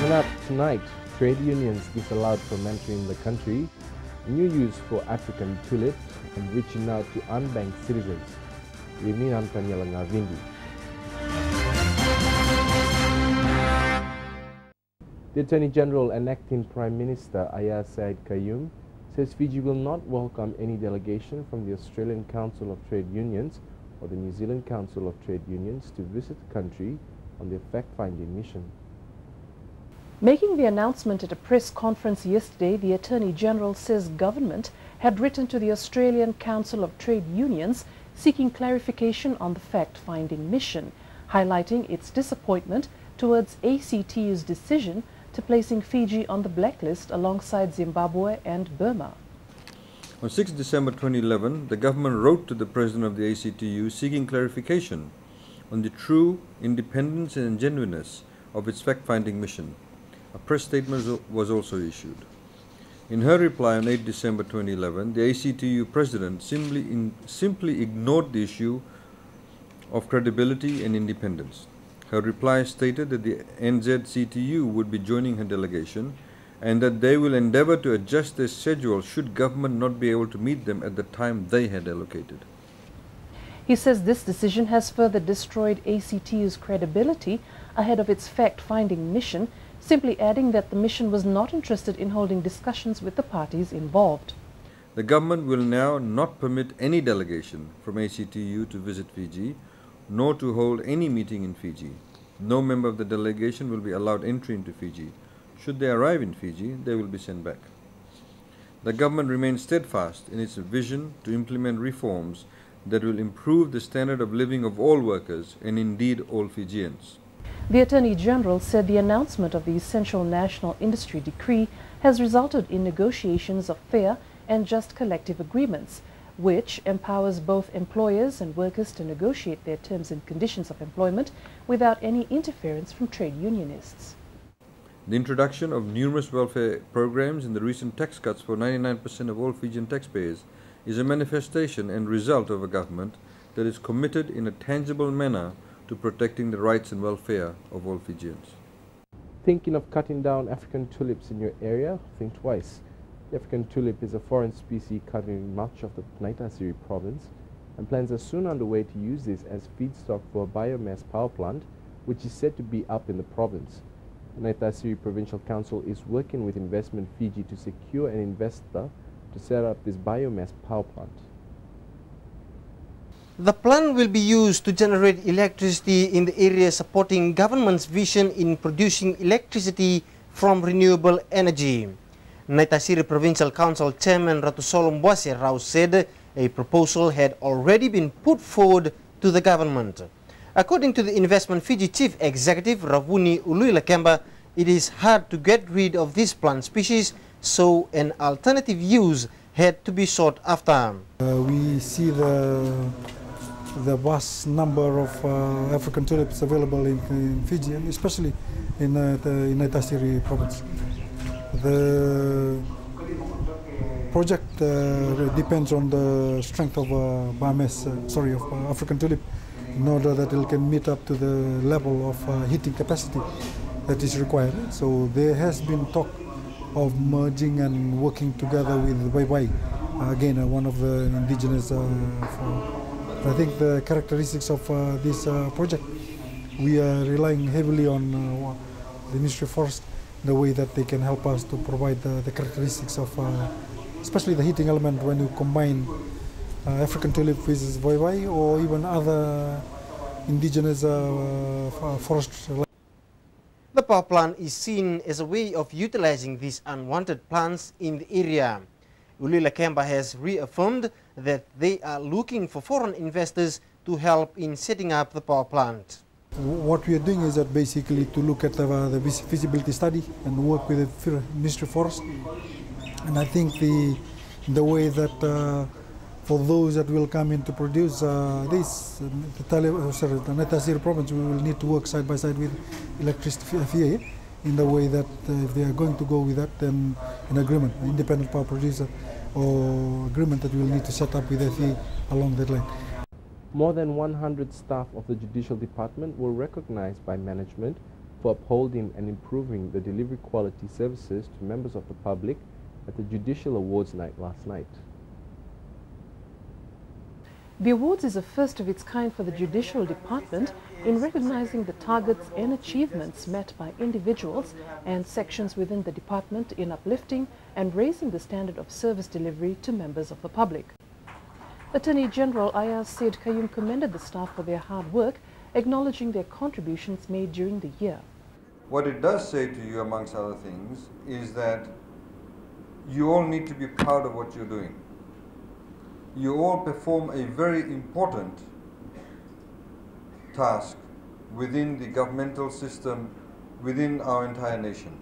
Coming up tonight, trade unions disallowed from entering the country, new use for African Tulip, and reaching out to unbanked citizens. Good evening, I'm Tanya Vindi. The Attorney General and Acting Prime Minister Ayah Said Qayyum says Fiji will not welcome any delegation from the Australian Council of Trade Unions or the New Zealand Council of Trade Unions to visit the country on their fact-finding mission. Making the announcement at a press conference yesterday, the Attorney General says government had written to the Australian Council of Trade Unions seeking clarification on the fact-finding mission, highlighting its disappointment towards ACTU's decision to placing Fiji on the blacklist alongside Zimbabwe and Burma. On 6 December 2011, the government wrote to the President of the ACTU seeking clarification on the true independence and genuineness of its fact-finding mission. A press statement was also issued. In her reply on 8 December 2011, the ACTU President simply ignored the issue of credibility and independence. Her reply stated that the NZCTU would be joining her delegation and that they will endeavour to adjust their schedule should government not be able to meet them at the time they had allocated. He says this decision has further destroyed ACTU's credibility ahead of its fact-finding mission, simply adding that the mission was not interested in holding discussions with the parties involved. The government will now not permit any delegation from ACTU to visit Fiji, nor to hold any meeting in Fiji. No member of the delegation will be allowed entry into Fiji. Should they arrive in Fiji, they will be sent back. The government remains steadfast in its vision to implement reforms that will improve the standard of living of all workers and indeed all Fijians. The Attorney General said the announcement of the Essential National Industry Decree has resulted in negotiations of fair and just collective agreements, which empowers both employers and workers to negotiate their terms and conditions of employment without any interference from trade unionists. The introduction of numerous welfare programs and the recent tax cuts for 99% of all Fijian taxpayers is a manifestation and result of a government that is committed in a tangible manner to protecting the rights and welfare of all Fijians. Thinking of cutting down African tulips in your area? Think twice. The African tulip is a foreign species covering much of the Naitasiri province, and plans are soon underway to use this as feedstock for a biomass power plant, which is said to be up in the province. The Naitasiri Provincial Council is working with Investment Fiji to secure an investor to set up this biomass power plant. The plant will be used to generate electricity in the area, supporting government's vision in producing electricity from renewable energy. Naitasiri Provincial Council Chairman Ratusolo Mbwase Rao said a proposal had already been put forward to the government. According to the Investment Fiji Chief Executive Ravuni Uluilakemba, it is hard to get rid of this plant species, so an alternative use had to be sought after. We see the vast number of African tulips available in Fiji, and especially in Naitasiri province. The project depends on the strength of of African tulip, in order that it can meet up to the level of heating capacity that is required. So there has been talk of merging and working together with Wai, again one of the indigenous. I think the characteristics of this project, we are relying heavily on the Ministry of Forest, the way that they can help us to provide the characteristics of, especially the heating element when you combine African tulip with Wai or even other indigenous forests. The power plant is seen as a way of utilizing these unwanted plants in the area. Ulilakemba has reaffirmed that they are looking for foreign investors to help in setting up the power plant. What we are doing is that basically to look at the feasibility study and work with the Ministry of Forest. And I think the way that for those that will come in to produce this, the Naitasiri province, we will need to work side by side with electricity FEA in the way that if they are going to go with that, then an agreement, an independent power producer or agreement that we will need to set up with FEA along that line. More than 100 staff of the Judicial Department were recognized by management for upholding and improving the delivery quality services to members of the public at the Judicial Awards night last night. The awards is a first of its kind for the Judicial Department in recognizing the targets and achievements met by individuals and sections within the department in uplifting and raising the standard of service delivery to members of the public. Attorney General Ayaz Said Qayyum commended the staff for their hard work, acknowledging their contributions made during the year. What it does say to you, amongst other things, is that you all need to be proud of what you're doing. You all perform a very important task within the governmental system, within our entire nation.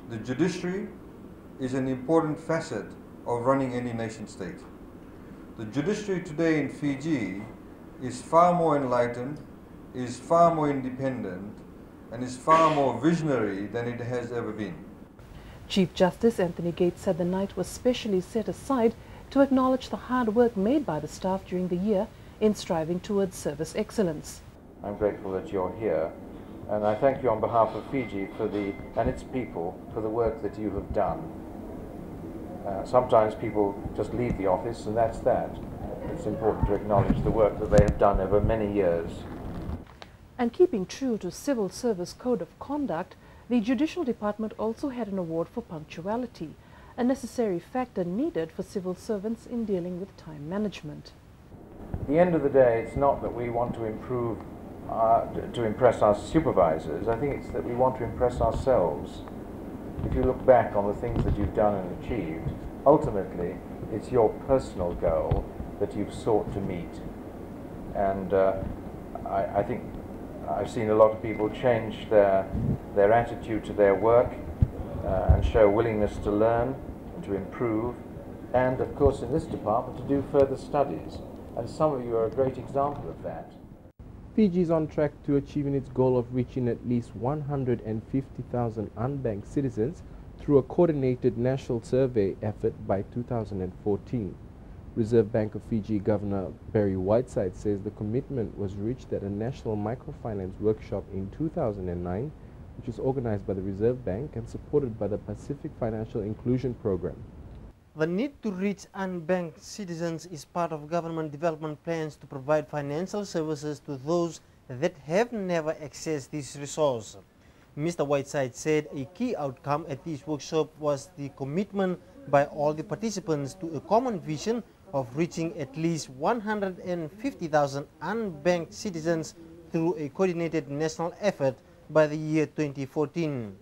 The judiciary is an important facet of running any nation state. The judiciary today in Fiji is far more enlightened, is far more independent, and is far more visionary than it has ever been. Chief Justice Anthony Gates said the night was specially set aside to acknowledge the hard work made by the staff during the year in striving towards service excellence. I'm grateful that you're here, and I thank you on behalf of Fiji and its people for the work that you have done. Sometimes people just leave the office and that's that. It's important to acknowledge the work that they have done over many years. And keeping true to Civil Service Code of Conduct, the Judicial Department also had an award for punctuality, a necessary factor needed for civil servants in dealing with time management. At the end of the day, it's not that we want to improve, to impress our supervisors. I think it's that we want to impress ourselves. If you look back on the things that you've done and achieved, ultimately it's your personal goal that you've sought to meet. And I think I've seen a lot of people change their attitude to their work and show willingness to learn and to improve, and of course in this department to do further studies. And some of you are a great example of that. Fiji is on track to achieving its goal of reaching at least 150,000 unbanked citizens through a coordinated national survey effort by 2014. Reserve Bank of Fiji Governor Barry Whiteside says the commitment was reached at a national microfinance workshop in 2009, which was organized by the Reserve Bank and supported by the Pacific Financial Inclusion Program. The need to reach unbanked citizens is part of government development plans to provide financial services to those that have never accessed this resource. Mr. Whiteside said a key outcome at this workshop was the commitment by all the participants to a common vision of reaching at least 150,000 unbanked citizens through a coordinated national effort by the year 2014.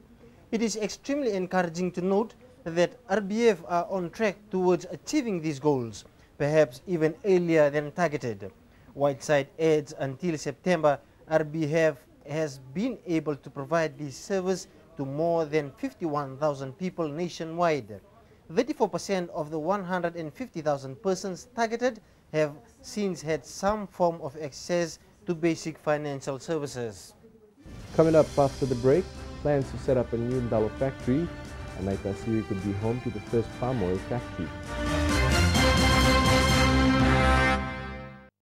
It is extremely encouraging to note that RBF are on track towards achieving these goals, perhaps even earlier than targeted. Whiteside adds until September, RBF has been able to provide this service to more than 51,000 people nationwide. 34% of the 150,000 persons targeted have since had some form of access to basic financial services. Coming up after the break, plans to set up a new Ndalo factory, and Naita Siri could be home to the first palm oil factory.